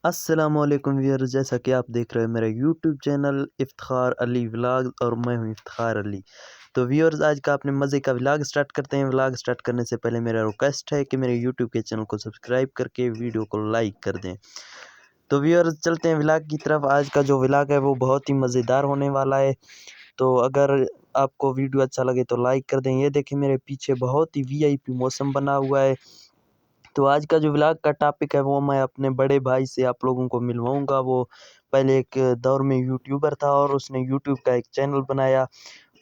السلام علیکم ویئرز، جیسا کہ آپ دیکھ رہے ہیں میرا یوٹیوب چینل افتخار علی ولاگ اور میں ہوں افتخار علی۔ تو ویئرز، آج کا اپنے مزے کا ولاگ سٹارٹ کرتے ہیں۔ ولاگ سٹارٹ کرنے سے پہلے میرا ریکویسٹ ہے کہ میرے یوٹیوب کے چینل کو سبسکرائب کر کے ویڈیو کو لائک کر دیں۔ تو ویئرز، چلتے ہیں ولاگ کی طرف۔ آج کا جو ولاگ ہے وہ بہت ہی مزیدار ہونے والا ہے، تو اگر آپ کو ویڈیو اچھا لگے تو لائک کر دیں۔ یہ دیکھیں میرے پیچھے بہت ہی وی آئی پی موسم بنا ہوا ہے۔ تو آج کا جو ولاگ کا ٹاپک ہے وہ میں اپنے بڑے بھائی سے آپ لوگوں کو ملواؤں گا۔ وہ پہلے ایک دور میں یوٹیوبر تھا اور اس نے یوٹیوب کا ایک چینل بنایا،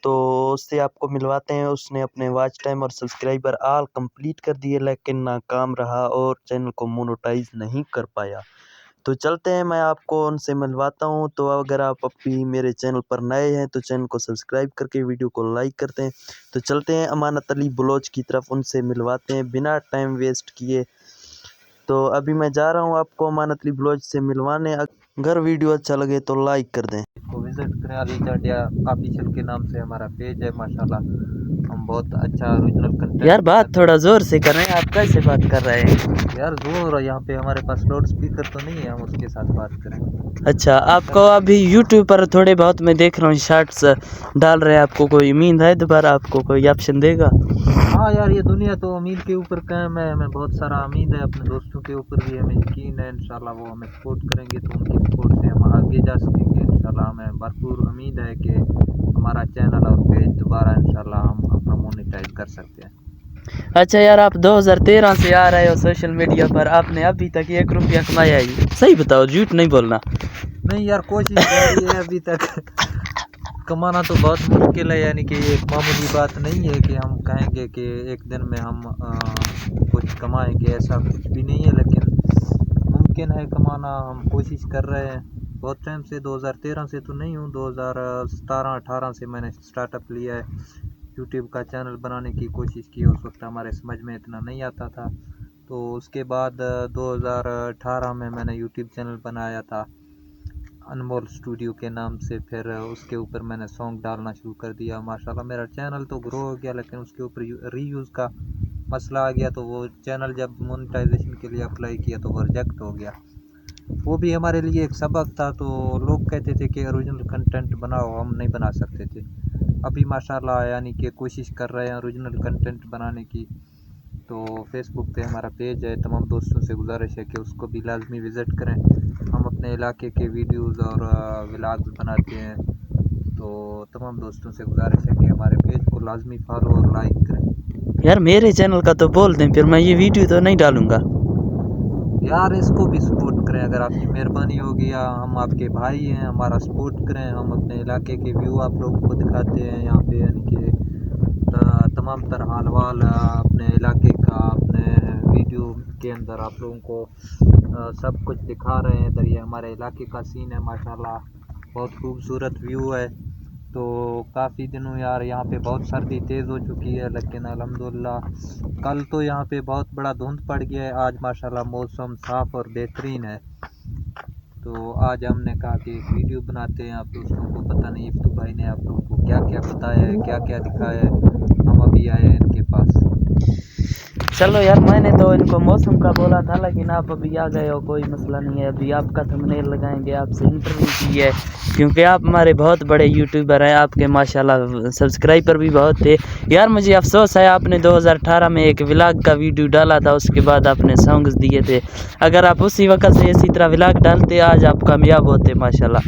تو اس سے آپ کو ملواتے ہیں۔ اس نے اپنے واچ ٹائم اور سبسکرائبر آل کمپلیٹ کر دیے، لیکن ناکام رہا اور چینل کو مونوٹائز نہیں کر پایا۔ تو چلتے ہیں، میں آپ کو ان سے ملواتا ہوں۔ تو اگر آپ ابھی میرے چینل پر نئے ہیں تو چینل کو سبسکرائب کر کے ویڈیو کو لائک کرتے ہیں۔ تو چلتے ہیں امانت علی بلوچ کی طرف، ان سے ملواتے ہیں بنا ٹائم ویسٹ کیے۔ تو ابھی میں جا رہا ہوں آپ کو امانت علی بلوچ سے ملوانے۔ اگر ویڈیو اچھا لگے تو لائک کر دیں۔ کو وزٹ کریں، علی چاڈیا آفیشیل کے نام سے ہمارا پیج ہے۔ ماشاءاللہ ہم بہت اچھا اوریجنل کنٹینٹ یار بات تھوڑا زور سے کریں، آپ کیسے بات کر رہے ہیں؟ یار زور، یہاں پہ ہمارے پاس لاؤڈ اسپیکر تو نہیں ہے، ہم اس کے ساتھ بات کریں۔ اچھا، آپ کو ابھی یوٹیوب پر تھوڑے بہت میں دیکھ رہا ہوں شارٹس ڈال رہے ہیں، آپ کو کوئی امید ہے دوبارہ آپ کو کوئی آپشن دے گا؟ ہاں یار، یہ دنیا تو امید کے اوپر قائم ہے، ہمیں بہت سارا امید ہے، اپنے دوستوں کے اوپر بھی ہمیں یقین ہے۔ انشاءاللہ وہ ہمیں سپورٹ کریں گے تو ان کی سپورٹ سے ہم آگے جا سکیں گے۔ انشاءاللہ ہمیں بھرپور امید ہے کہ ہمارا چینل اور پیج دوبارہ انشاءاللہ ہم اپنا مونیٹائز کر سکتے ہیں۔ اچھا یار، آپ 2013 سے آ رہے ہو سوشل میڈیا پر، آپ نے ابھی تک 1 روپیہ کمایا ہی؟ صحیح بتاؤ، جھوٹ نہیں بولنا۔ نہیں یار، کوشش جاری ہے ابھی تک۔ کمانا تو بہت مشکل ہے، یعنی کہ یہ ایک معمولی بات نہیں ہے کہ ہم کہیں گے کہ ایک دن میں ہم کچھ کمائیں گے، ایسا کچھ بھی نہیں ہے، لیکن ممکن ہے کمانا۔ ہم کوشش کر رہے ہیں بہت ٹائم سے، 2013 سے تو نہیں ہوں، 2017-18 سے میں نے سٹارٹ اپ لیا ہے، یوٹیوب کا چینل بنانے کی کوشش کی۔ اس وقت ہمارے سمجھ میں اتنا نہیں آتا تھا، تو اس کے بعد 2018 میں نے یوٹیوب چینل بنایا تھا انمول اسٹوڈیو کے نام سے۔ پھر اس کے اوپر میں نے سانگ ڈالنا شروع کر دیا۔ ماشاءاللہ میرا چینل تو گرو ہو گیا، لیکن اس کے اوپر ری یوز کا مسئلہ آ گیا، تو وہ چینل جب مونیٹائزیشن کے لیے اپلائی کیا تو وہ ریجیکٹ ہو گیا۔ وہ بھی ہمارے لیے ایک سبق تھا، تو لوگ کہتے تھے کہ اوریجنل کنٹینٹ بناؤ، ہم نہیں بنا سکتے تھے۔ ابھی ماشاءاللہ یعنی کہ کوشش کر رہے ہیں اوریجنل کنٹینٹ بنانے کی۔ تو فیس بک پہ ہمارا پیج ہے، تمام دوستوں سے گزارش ہے کہ اس کو بھی لازمی وزٹ کریں۔ ہم اپنے علاقے کے ویڈیوز اور ولاگز بناتے ہیں، تو تمام دوستوں سے گزارش ہے کہ ہمارے پیج کو لازمی فالو اور لائک کریں۔ یار میرے چینل کا تو بول دیں، پھر میں یہ ویڈیو تو نہیں ڈالوں گا۔ یار اس کو بھی سپورٹ کریں، اگر آپ کی مہربانی ہوگی، یا ہم آپ کے بھائی ہیں، ہمارا سپورٹ کریں۔ ہم اپنے علاقے کے ویو آپ لوگوں کو دکھاتے ہیں یہاں پہ، یعنی کہ تمام تر حال وال اپنے علاقے کا اپنے ویڈیو کے اندر آپ لوگوں کو سب کچھ دکھا رہے ہیں۔ ادھر یہ ہمارے علاقے کا سین ہے، ماشاءاللہ بہت خوبصورت ویو ہے۔ تو کافی دنوں یار یہاں پہ بہت سردی تیز ہو چکی ہے، لیکن الحمدللہ کل تو یہاں پہ بہت بڑا دھند پڑ گیا ہے۔ آج ماشاءاللہ موسم صاف اور بہترین ہے، تو آج ہم نے کہا کہ ایک ویڈیو بناتے ہیں۔ آپ دوستوں کو پتہ نہیں افتو بھائی نے آپ لوگوں کو کیا کیا بتایا ہے، کیا کیا دکھایا ہے، ہم ابھی آئے ہیں ان کے پاس۔ چلو یار، میں نے تو ان کو موسم کا بولا تھا، لیکن آپ ابھی آ گئے ہو، کوئی مسئلہ نہیں ہے۔ ابھی آپ کا تھمبنیل لگائیں گے، آپ سے انٹرویو کی ہے، کیونکہ آپ ہمارے بہت بڑے یوٹیوبر ہیں، آپ کے ماشاءاللہ سبسکرائبر بھی بہت تھے۔ یار مجھے افسوس ہے، آپ نے 2018 میں ایک ولاگ کا ویڈیو ڈالا تھا، اس کے بعد آپ نے سانگز دیے تھے۔ اگر آپ اسی وقت سے اسی طرح ولاگ ڈالتے، آج آپ کامیاب ہوتے ماشاءاللہ۔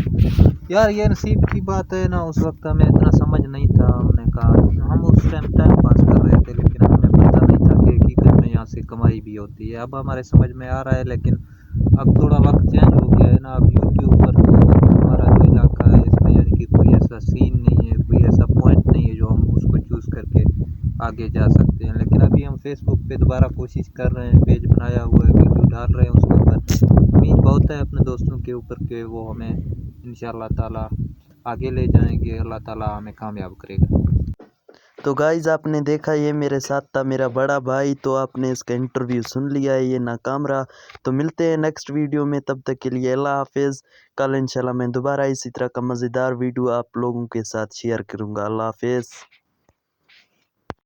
یار یہ نصیب کی بات ہے نا، اس وقت ہمیں اتنا سمجھ نہیں تھا۔ ہم نے کہا ہم اس ٹائم پاس کر رہے تھے، لیکن ہمیں پتہ نہیں تھا کہ حقیقت میں یہاں سے کمائی بھی ہوتی ہے۔ اب ہمارے سمجھ میں آ رہا ہے، لیکن اب تھوڑا وقت چینج ہو گیا ہے نا۔ اب یوٹیوب پر تو ہمارا جو علاقہ ہے اس میں یعنی کہ کوئی ایسا سین نہیں ہے، کوئی ایسا پوائنٹ نہیں ہے جو ہم اس کو چوز کر کے آگے جا سکتے ہیں۔ لیکن ابھی ہم فیس بک پہ دوبارہ کوشش کر رہے ہیں، پیج بنایا ہوا ہے، ویڈیو ڈال رہے ہیں اس کے اوپر۔ امید بہت ہے اپنے دوستوں کے اوپر کہ وہ ہمیں انشاءاللہ تعالی آگے لے جائیں گے، اللہ تعالی ہمیں کامیاب کرے گا۔ تو گائز، آپ نے دیکھا یہ میرے ساتھ تھا میرا بڑا بھائی، تو آپ نے اس کا انٹرویو سن لیا ہے، یہ ناکام رہا۔ تو ملتے ہیں نیکسٹ ویڈیو میں، تب تک کے لیے اللہ حافظ۔ کل انشاءاللہ میں دوبارہ اسی طرح کا مزیدار ویڈیو آپ لوگوں کے ساتھ شیئر کروں گا۔ اللہ حافظ۔